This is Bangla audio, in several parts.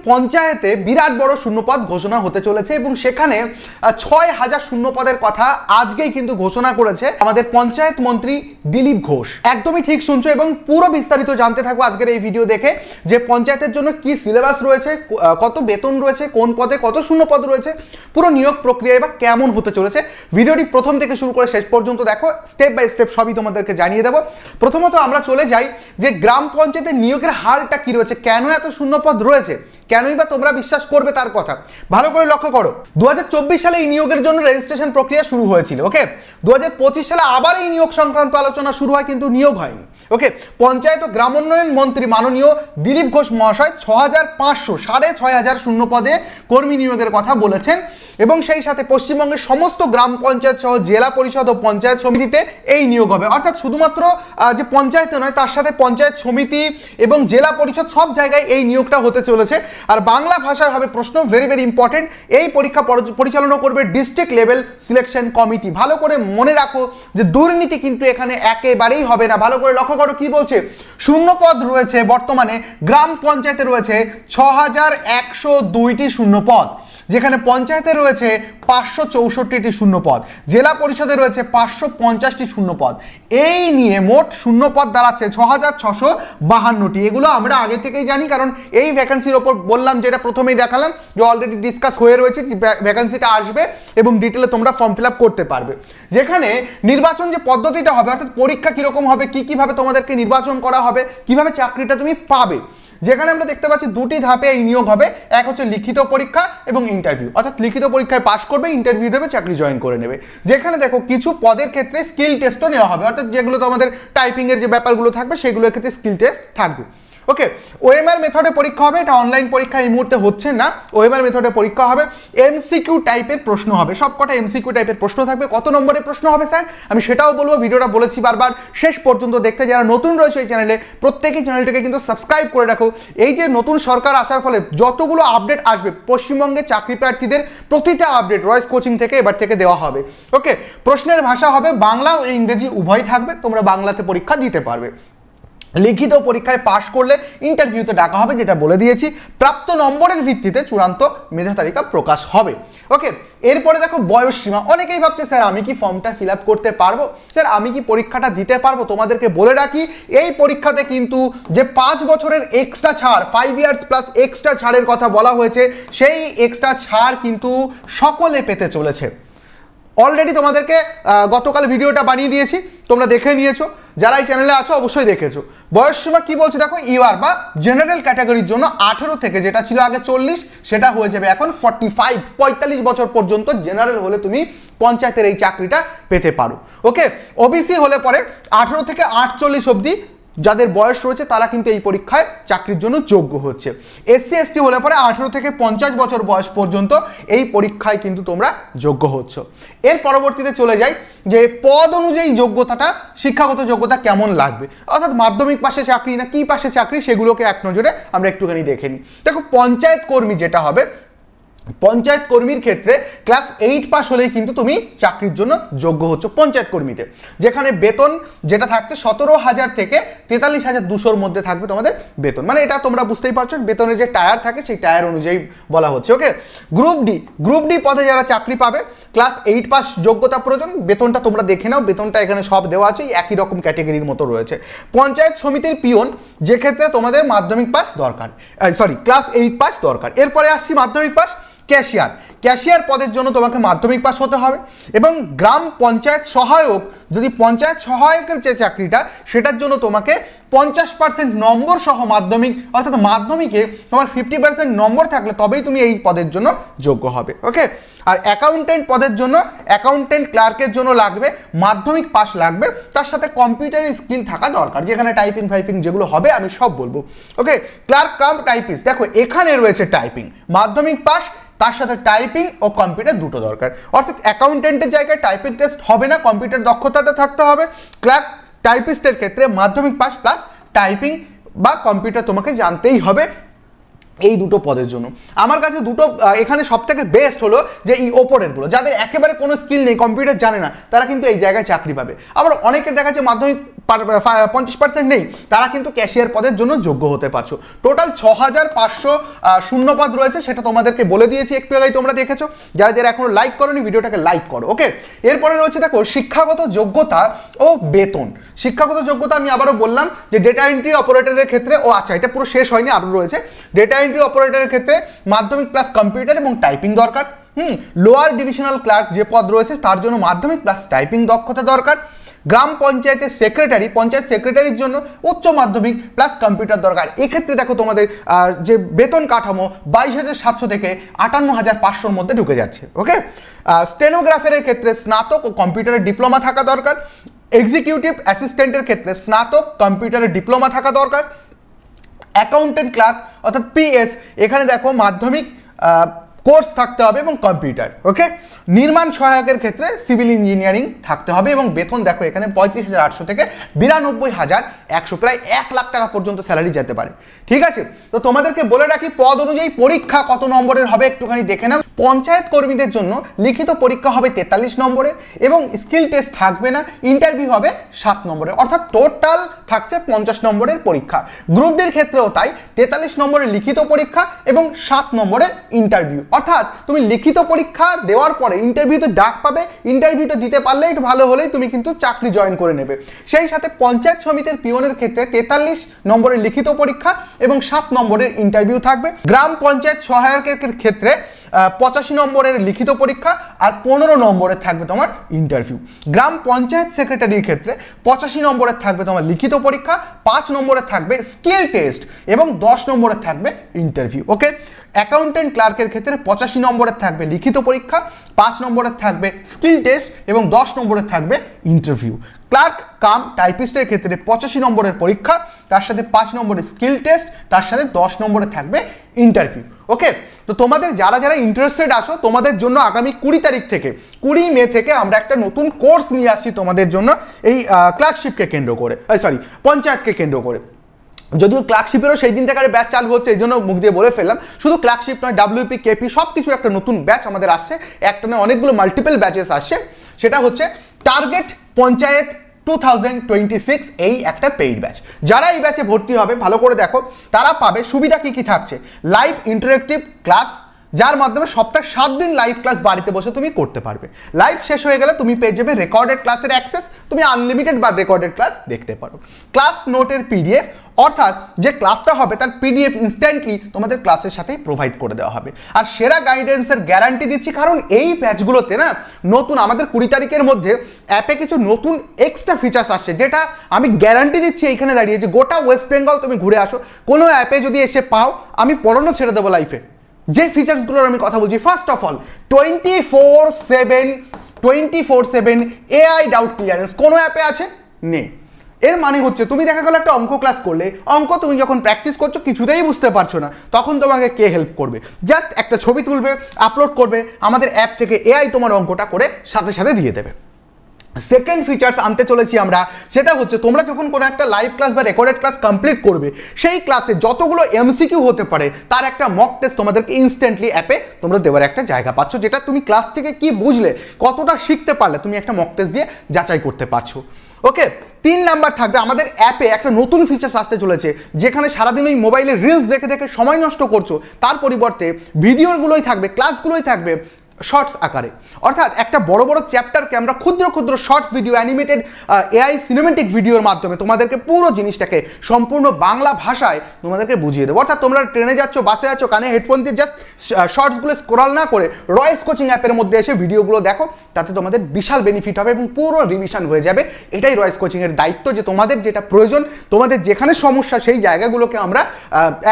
পঞ্চায়েতে বিরাট বড় শূন্যপদ ঘোষণা হতে চলেছে এবং সেখানে ৬,০০০ শূন্যপদের কথা আজকেই কিন্তু ঘোষণা করেছে আমাদের পঞ্চায়েত মন্ত্রী দিলীপ ঘোষ। একদমই ঠিক শুনছো এবং পুরো বিস্তারিত জানতে থাকবো আজকের এই ভিডিও দেখে যে পঞ্চায়েতের জন্য কি সিলেবাস রয়েছে, কত বেতন রয়েছে, কোন পদে কত শূন্যপদ রয়েছে, পুরো নিয়োগ প্রক্রিয়া এবার কেমন হতে চলেছে। ভিডিওটি প্রথম থেকে শুরু করে শেষ পর্যন্ত দেখো, স্টেপ বাই স্টেপ সবই তোমাদেরকে জানিয়ে দেবো। প্রথমত আমরা চলে যাই যে গ্রাম পঞ্চায়েতের নিয়োগের হারটা কি রয়েছে, কেন এত শূন্যপদ রয়েছে, কেনই বা তোমরা বিশ্বাস করবে তার কথা। ভালো করে লক্ষ্য করো, 2024 সালে এই নিয়োগের জন্য রেজিস্ট্রেশন প্রক্রিয়া শুরু হয়েছিল। ওকে, 2025 সালে আবার এই নিয়োগ সংক্রান্ত আলোচনা শুরু হয়, কিন্তু নিয়োগ হয়নি। ওকে, পঞ্চায়েত ও গ্রামোন্নয়ন মন্ত্রী মাননীয় দিলীপ ঘোষ মহাশয় 6,500 6,500 শূন্যপদে কর্মী নিয়োগের কথা বলেছেন এবং সেই সাথে পশ্চিমবঙ্গের সমস্ত গ্রাম পঞ্চায়েত সহ জেলা পরিষদ ও পঞ্চায়েত সমিতিতে এই নিয়োগ হবে। অর্থাৎ শুধুমাত্র যে পঞ্চায়েতে নয়, তার সাথে পঞ্চায়েত সমিতি এবং জেলা পরিষদ সব জায়গায় এই নিয়োগটা হতে চলেছে। আর বাংলা ভাষায় হবে প্রশ্ন, ভেরি ভেরি ইম্পর্টেন্ট। এই পরীক্ষা পরিচালনা করবে ডিস্ট্রিক্ট লেভেল সিলেকশন কমিটি। ভালো করে মনে রাখো যে দুর্নীতি কিন্তু এখানে একেবারেই হবে না। ভালো করে লক্ষ্য করো কি বলছে, শূন্যপদ রয়েছে বর্তমানে গ্রাম পঞ্চায়েতে রয়েছে 6,102টি শূন্যপদ, যেখানে পঞ্চায়েতে রয়েছে 564টি শূন্যপদ, জেলা পরিষদে রয়েছে 550টি শূন্যপদ। এই নিয়ে মোট শূন্যপদ দাঁড়াচ্ছে 6,652টি। এগুলো আমরা আগে থেকেই জানি, কারণ এই ভ্যাকেন্সির ওপর বললাম, যেটা প্রথমেই দেখালাম যে অলরেডি ডিসকাস হয়ে রয়েছে, ভ্যাকেন্সিটা আসবে এবং ডিটেলে তোমরা ফর্ম ফিল আপ করতে পারবে। যেখানে নির্বাচন যে পদ্ধতিটা হবে, অর্থাৎ পরীক্ষা কীরকম হবে, কীভাবে তোমাদেরকে নির্বাচন করা হবে, কীভাবে চাকরিটা তুমি পাবে, যেখানে আমরা দেখতে পাচ্ছি দুটি ধাপে এই নিয়োগ হবে। এক হচ্ছে লিখিত পরীক্ষা এবং ইন্টারভিউ, অর্থাৎ লিখিত পরীক্ষায় পাশ করবে, ইন্টারভিউ দেবে, চাকরি জয়েন করে নেবে। যেখানে দেখো কিছু পদের ক্ষেত্রে স্কিল টেস্টও নেওয়া হবে, অর্থাৎ যেগুলো তো আমাদের টাইপিংয়ের যে ব্যাপারগুলো থাকবে সেগুলোর ক্ষেত্রে স্কিল টেস্ট থাকবে। ওকে, ওএমআর মেথডে পরীক্ষা হবে, এটা অনলাইন পরীক্ষা এই মুহূর্তে হচ্ছে না, ওএমআর মেথডে পরীক্ষা হবে। এমসিকিউ টাইপের প্রশ্ন হবে, সবকটা এমসিকিউ টাইপের প্রশ্ন থাকবে। কত নম্বরের প্রশ্ন হবে স্যার, আমি সেটাও বলবো, ভিডিওটা বলেছি বারবার, শেষ পর্যন্ত দেখতে। যারা নতুন রয়েছে এই চ্যানেলে, প্রত্যেকেই চ্যানেলটাকে কিন্তু সাবস্ক্রাইব করে রাখো। এই যে নতুন সরকার আসার ফলে যতগুলো আপডেট আসবে পশ্চিমবঙ্গে চাকরি প্রার্থীদের, প্রতিটা আপডেট রয়েস কোচিং থেকে এবার থেকে দেওয়া হবে। ওকে, প্রশ্নের ভাষা হবে বাংলা ও ইংরেজি উভয় থাকবে, তোমরা বাংলাতে পরীক্ষা দিতে পারবে। লিখিত পরীক্ষায় পাশ করলে ইন্টারভিউতে ডাকা হবে, যেটা বলে দিয়েছি। প্রাপ্ত নম্বরের ভিত্তিতে চূড়ান্ত মেধা তালিকা প্রকাশ হবে। ওকে, এরপরে দেখো বয়স সীমা। অনেকেই ভাবছে স্যার আমি কি ফর্মটা ফিল আপ করতে পারবো, স্যার আমি কি পরীক্ষাটা দিতে পারবো। তোমাদেরকে বলে রাখি, এই পরীক্ষাতে কিন্তু যে 5 বছরের এক্সট্রা ছাড়, 5 ইয়ার্স প্লাস এক্সট্রা ছাড়ের কথা বলা হয়েছে, সেই এক্সট্রা ছাড় কিন্তু সকলে পেতে চলেছে। অলরেডি তোমাদেরকে গতকাল ভিডিওটা বানিয়ে দিয়েছি, তোমরা দেখে নিয়েছো, যারা এই চ্যানেলে আছো অবশ্যই দেখেছো। বয়স সীমা কি বলছে দেখো, ইউআর বা জেনারেল ক্যাটাগরির জন্য 18 থেকে, যেটা ছিল আগে 40, সেটা হয়ে যাবে এখন 45 বছর পর্যন্ত জেনারেল হলে তুমি পঞ্চায়েতের এই চাকরিটা পেতে পারো। ওকে, ওবিসি হলে পরে 18 থেকে 48 অবধি যাদের বয়স রয়েছে তারা কিন্তু এই পরীক্ষায় চাকরির জন্য যোগ্য হচ্ছে। এসসি এসটি হলে পরে 18 থেকে 50 বছর বয়স পর্যন্ত এই পরীক্ষায় কিন্তু তোমরা যোগ্য হচ্ছ। এর পরবর্তীতে চলে যাই যে পদ অনুযায়ী যোগ্যতাটা, শিক্ষাগত যোগ্যতা কেমন লাগবে, অর্থাৎ মাধ্যমিক পাশে চাকরি না কি পাশে চাকরি, সেগুলোকে এক নজরে আমরা একটুখানি দেখে নিই। দেখো, পঞ্চায়েত কর্মী যেটা হবে, পঞ্চায়েত কর্মীর ক্ষেত্রে ক্লাস 8 পাস হলেই কিন্তু তুমি চাকরির জন্য যোগ্য হচ্ছ পঞ্চায়েত কর্মীতে। যেখানে বেতন যেটা থাকছে 17,000 থেকে 43,200-র মধ্যে থাকবে তোমাদের বেতন। মানে এটা তোমরা বুঝতেই পারছো, বেতনের যে টায়ার থাকে সেই টায়ার অনুযায়ী বলা হচ্ছে। ওকে, গ্রুপ ডি পদে যারা চাকরি পাবে, ক্লাস 8 পাস যোগ্যতা প্রয়োজন। বেতনটা তোমরা দেখে নাও, বেতনটা এখানে সব দেওয়া আছে, একই রকম ক্যাটেগরির মতো রয়েছে। পঞ্চায়েত সমিতির পিয়ন, যে ক্ষেত্রে তোমাদের মাধ্যমিক পাস দরকার, ক্লাস 8 পাস দরকার। এরপরে আসছি মাধ্যমিক পাস। ক্যাশিয়ার পদের জন্য তোমাকে মাধ্যমিক পাস হতে হবে। এবং গ্রাম পঞ্চায়েত সহায়ক, যদি পঞ্চায়েত সহায়কের যে চাকরিটা, সেটার জন্য তোমাকে 50% নম্বর সহ মাধ্যমিক, অর্থাৎ মাধ্যমিকে তোমার 50% নম্বর থাকলে তবেই তুমি এই পদের জন্য যোগ্য হবে। ওকে, আর অ্যাকাউন্টেন্ট পদের জন্য, অ্যাকাউন্টেন্ট ক্লার্কের জন্য লাগবে মাধ্যমিক পাস লাগবে, তার সাথে কম্পিউটারের স্কিল থাকা দরকার। যেখানে টাইপিং ফাইপিং যেগুলো হবে আমি সব বলবো। ওকে, ক্লার্ক কাম টাইপিস্ট, দেখো এখানে রয়েছে টাইপিং, মাধ্যমিক পাস, তার সাথে টাইপিং ও কম্পিউটার দুটো দরকার। অর্থাৎ অ্যাকাউন্টেন্টের জায়গায় টাইপিং টেস্ট হবে না, কম্পিউটার দক্ষতাটা থাকতে হবে। ক্লার্ক টাইপিস্টের ক্ষেত্রে মাধ্যমিক পাস প্লাস টাইপিং বা কম্পিউটার তোমাকে জানতেই হবে। এই দুটো পদের জন্য আমার কাছে দুটো এখানে সবথেকে বেস্ট হলো যে এই ওপরেরগুলো, যাদের একেবারে কোনো স্কিল নেই, কম্পিউটার জানে না, তারা কিন্তু এই জায়গায় চাকরি পাবে। আবার অনেকের দেখা যাচ্ছে মাধ্যমিক 50% নেই, তারা কিন্তু ক্যাশিয়ার পদের জন্য যোগ্য হতে পারছো। টোটাল 6500 শূন্যপদ রয়েছে, সেটা তোমাদেরকে বলে দিয়েছি একটু আগেই, তোমরা দেখেছো। যারা যারা এখনো লাইক করোনি ভিডিওটাকে লাইক করো। ওকে, এরপরে রয়েছে দেখো শিক্ষাগত যোগ্যতা ও বেতন। শিক্ষাগত যোগ্যতা আমি আবারও বললাম যে ডেটা এন্ট্রি অপারেটরের ক্ষেত্রে, ও আচ্ছা এটা পুরো শেষ হয়নি, আরও রয়েছে। ডেটা এন্ট্রি অপারেটরের ক্ষেত্রে মাধ্যমিক প্লাস কম্পিউটার এবং টাইপিং দরকার। লোয়ার ডিভিশনাল ক্লার্ক যে পদ রয়েছে তার জন্য মাধ্যমিক প্লাস টাইপিং দক্ষতা দরকার। গ্রাম পঞ্চায়েতের সেক্রেটারি, পঞ্চায়েত সেক্রেটারির জন্য উচ্চ মাধ্যমিক প্লাস কম্পিউটার দরকার। এক্ষেত্রে দেখো তোমাদের যে বেতন কাঠামো 22,700 থেকে 58,500-র মধ্যে ঢুকে যাচ্ছে। ওকে, স্টেনোগ্রাফারের ক্ষেত্রে স্নাতক ও কম্পিউটারের ডিপ্লোমা থাকা দরকার। এক্সিকিউটিভ অ্যাসিস্ট্যান্টের ক্ষেত্রে স্নাতক কম্পিউটারের ডিপ্লোমা থাকা দরকার। অ্যাকাউন্টেন্ট ক্লার্ক অর্থাৎ পিএস, এখানে দেখো মাধ্যমিক কোর্স থাকতে হবে এবং কম্পিউটার। ওকে, নির্মাণ সহায়কের ক্ষেত্রে সিভিল ইঞ্জিনিয়ারিং থাকতে হবে এবং বেতন দেখো এখানে 35,800 থেকে 92,100, প্রায় 1 লাখ টাকা পর্যন্ত স্যালারি যেতে পারে। ঠিক আছে, তো তোমাদেরকে বলে রাখি পদ অনুযায়ী পরীক্ষা কত নম্বরের হবে একটুখানি দেখে নাও। পঞ্চায়েত কর্মীদের জন্য লিখিত পরীক্ষা হবে 43 নম্বরের এবং স্কিল টেস্ট থাকবে না, ইন্টারভিউ হবে 7 নম্বরের, অর্থাৎ টোটাল থাকছে 50 নম্বরের পরীক্ষা। গ্রুপ ডির ক্ষেত্রেও তাই, 43 নম্বরের লিখিত পরীক্ষা এবং 7 নম্বরের ইন্টারভিউ। অর্থাৎ তুমি লিখিত পরীক্ষা দেওয়ার পরে ইন্টারভিউতে ডাক পাবে, ইন্টারভিউটা দিতে পারলে একটু ভালো হলেই তুমি কিন্তু চাকরি জয়েন করে নেবে। সেই সাথে পঞ্চায়েত সমিতির পিওনের ক্ষেত্রে 43 নম্বরের লিখিত পরীক্ষা এবং 7 নম্বরের ইন্টারভিউ থাকবে। গ্রাম পঞ্চায়েত সহায়কের ক্ষেত্রে 85 নম্বরের লিখিত পরীক্ষা আর 15 নম্বরের থাকবে তোমার ইন্টারভিউ। গ্রাম পঞ্চায়েত সেক্রেটারির ক্ষেত্রে 85 নম্বরের থাকবে তোমার লিখিত পরীক্ষা, 5 নম্বরের থাকবে স্কিল টেস্ট এবং 10 নম্বরের থাকবে ইন্টারভিউ। ওকে, অ্যাকাউন্টেন্ট ক্লার্কের ক্ষেত্রে 85 নম্বরের থাকবে লিখিত পরীক্ষা, 5 নম্বরের থাকবে স্কিল টেস্ট এবং 10 নম্বরের থাকবে ইন্টারভিউ। ক্লার্ক কাম টাইপিস্টের ক্ষেত্রে 85 নম্বরের পরীক্ষা, তার সাথে 5 নম্বরের স্কিল টেস্ট, তার সাথে 10 নম্বরের থাকবে ইন্টারভিউ। ওকে, তো তোমাদের যারা যারা ইন্টারেস্টেড আছো তোমাদের জন্য আগামী 20 তারিখ থেকে 20 মে থেকে আমরা একটা নতুন কোর্স নিয়ে আসছি তোমাদের জন্য, এই ক্লার্কশিপকে কেন্দ্র করে, পঞ্চায়েতকে কেন্দ্র করে। যদিও ক্লার্কশিপেরও সেই দিন থেকে ব্যাচ চালু হচ্ছে, এই জন্য মুখ দিয়ে বলে ফেললাম। শুধু ক্লার্কশিপ নয়, WP, KP সব কিছু একটা নতুন ব্যাচ আমাদের আসছে, একটা নয় অনেকগুলো মাল্টিপল ব্যাচেস আসছে। সেটা হচ্ছে টার্গেট পঞ্চায়েত 2026, এই একটা পেইড ব্যাচ। যারা এই ব্যাচে ভর্তি হবে ভালো করে দেখো, তারা পাবে সুবিধা কি কি থাকছে। লাইভ ইন্টারেক্টিভ ক্লাস, যার মাধ্যমে সপ্তাহে 7 দিন লাইভ ক্লাস বাড়িতে বসে তুমি করতে পারবে। লাইভ শেষ হয়ে গেলে তুমি পেয়ে যাবে রেকর্ডেড ক্লাসের অ্যাক্সেস, তুমি আনলিমিটেড বা রেকর্ডেড ক্লাস দেখতে পারো। ক্লাস নোটের PDF, অর্থাৎ যে ক্লাসটা হবে তার PDF ইনস্ট্যান্টলি তোমাদের ক্লাসের সাথেই প্রোভাইড করে দেওয়া হবে। আর সেরা গাইডেন্সের গ্যারান্টি দিচ্ছি, কারণ এই ব্যাচগুলোতে না নতুন আমাদের 20 তারিখের মধ্যে অ্যাপে কিছু নতুন এক্সট্রা ফিচার্স আসছে, যেটা আমি গ্যারান্টি দিচ্ছি এইখানে দাঁড়িয়ে যে গোটা ওয়েস্ট বেঙ্গল তুমি ঘুরে আসো, কোনো অ্যাপে যদি এসে পাও আমি পড়ানো ছেড়ে দেবো লাইফে। যে ফিচার্সগুলোর আমি কথা বলছি, first of all 24/7 AI doubt clearance কোনো অ্যাপে আছে নেই। এর মানে হচ্ছে তুমি দেখা গেল একটা অঙ্ক ক্লাস করলে, অঙ্ক তুমি যখন প্র্যাকটিস করছো কিছুতেই বুঝতে পারছো না, তখন তোমাকে কে হেল্প করবে? জাস্ট একটা ছবি তুলবে, আপলোড করবে, আমাদের অ্যাপ থেকে AI তোমার অঙ্কটা করে সাথে সাথে দিয়ে দেবে। সেকেন্ড ফিচার্স আনতে চলেছি আমরা, সেটা হচ্ছে তোমরা যখন কোনো একটা লাইভ ক্লাস বা রেকর্ডেড ক্লাস কমপ্লিট করবে, সেই ক্লাসে যতগুলো MCQ হতে পারে তার একটা মক টেস্ট তোমাদেরকে ইনস্ট্যান্টলি অ্যাপে তোমরা দেওয়ার একটা জায়গা পাচ্ছ, যেটা তুমি ক্লাস থেকে কি বুঝলে, কতটা শিখতে পারলে তুমি একটা মক টেস্ট দিয়ে যাচাই করতে পারছো। ওকে, 3 নাম্বার থাকবে আমাদের অ্যাপে একটা নতুন ফিচার্স আসতে চলেছে, যেখানে সারাদিন ওই মোবাইলে রিলস দেখে দেখে সময় নষ্ট করছো, তার পরিবর্তে ভিডিওগুলোই থাকবে, ক্লাসগুলোই থাকবে শর্টস আকারে। অর্থাৎ একটা বড় বড় চ্যাপ্টারকে আমরা ক্ষুদ্র ক্ষুদ্র shorts video, animated AI cinematic ভিডিওর মাধ্যমে তোমাদেরকে পুরো জিনিসটাকে সম্পূর্ণ বাংলা ভাষায় তোমাদেরকে বুঝিয়ে দেবো। অর্থাৎ তোমরা ট্রেনে যাচ্ছ, বাসে যাচ্ছ, কানে হেডফোন দিয়ে জাস্ট শর্টসগুলো স্ক্রল না করে রয়েস কোচিং অ্যাপের মধ্যে এসে ভিডিওগুলো দেখো, তাতে তোমাদের বিশাল বেনিফিট হবে এবং পুরো রিভিশন হয়ে যাবে। এটাই রয়েস কোচিংয়ের দায়িত্ব, যে তোমাদের যেটা প্রয়োজন, তোমাদের যেখানে সমস্যা, সেই জায়গাগুলোকে আমরা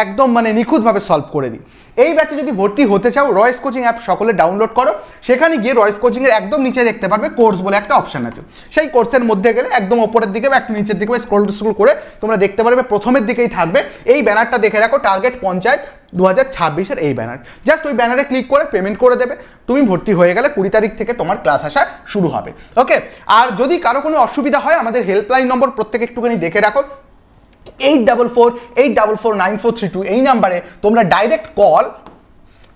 একদম মানে নিখুঁতভাবে সলভ করে দিই। এই ব্যাচে যদি ভর্তি হতে চাও, রয়েস কোচিং অ্যাপ সকলে ডাউনলোড করো, সেখানে গিয়ে রয়েস কোচিংয়ের একদম নিচে দেখতে পারবে কোর্স বলে একটা অপশান আছে। সেই কোর্সের মধ্যে গেলে একদম ওপরের দিকে বা একটু নিচের দিকে স্ক্রল করে তোমরা দেখতে পারবে, প্রথমের দিকেই থাকবে এই ব্যানারটা, দেখে রাখো, টার্গেট পঞ্চায়েত 2026 এই ব্যানার। জাস্ট ওই ব্যানারে ক্লিক করে পেমেন্ট করে দেবে, তুমি ভর্তি হয়ে গেলে 20 তারিখ থেকে তোমার ক্লাস আসা শুরু হবে। ওকে, আর যদি কারো কোনো অসুবিধা হয়, আমাদের হেল্পলাইন নম্বর প্রত্যেকে একটুখানি দেখে রাখো, 8448449432, এই নাম্বারে তোমরা ডাইরেক্ট কল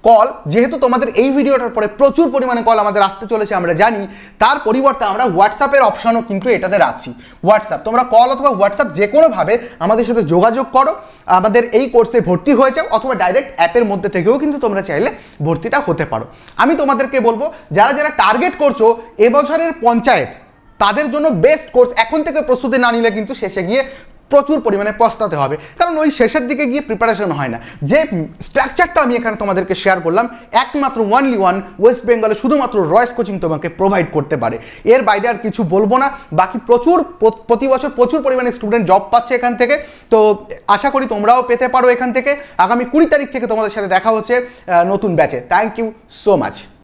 কল, যেহেতু তোমাদের এই ভিডিওটার পরে প্রচুর পরিমাণে কল আমাদের আসতে চলেছে আমরা জানি, তার পরিবর্তে আমরা হোয়াটসঅ্যাপের অপশানও কিন্তু এটাতে রাখছি। হোয়াটসঅ্যাপ, তোমরা কল অথবা হোয়াটসঅ্যাপ যে কোনোভাবে আমাদের সাথে যোগাযোগ করো, আমাদের এই কোর্সে ভর্তি হয়ে যাও, অথবা ডাইরেক্ট অ্যাপের মধ্যে থেকেও কিন্তু তোমরা চাইলে ভর্তিটা হতে পারো। আমি তোমাদেরকে বলবো, যারা যারা টার্গেট করছো এবছরের পঞ্চায়েত, তাদের জন্য বেস্ট কোর্স। এখন থেকে প্রস্তুতি না নিলে কিন্তু শেষে গিয়ে প্রচুর পরিমাণে পস্তাতে হবে, কারণ ওই শেষের দিকে গিয়ে প্রিপারেশন হয় না। যে স্ট্রাকচারটা আমি এখানে তোমাদেরকে শেয়ার করলাম, একমাত্র ওয়ানলি ওয়ান ওয়েস্ট বেঙ্গলে শুধুমাত্র রয়েস কোচিং তোমাকে প্রোভাইড করতে পারে। এর বাইরে আর কিছু বলবো না। বাকি প্রতি বছর প্রচুর পরিমাণে স্টুডেন্ট জব পাচ্ছে এখান থেকে, তো আশা করি তোমরাও পেতে পারো এখান থেকে। আগামী 20 তারিখ থেকে তোমাদের সাথে দেখা হচ্ছে নতুন ব্যাচে। Thank you so much.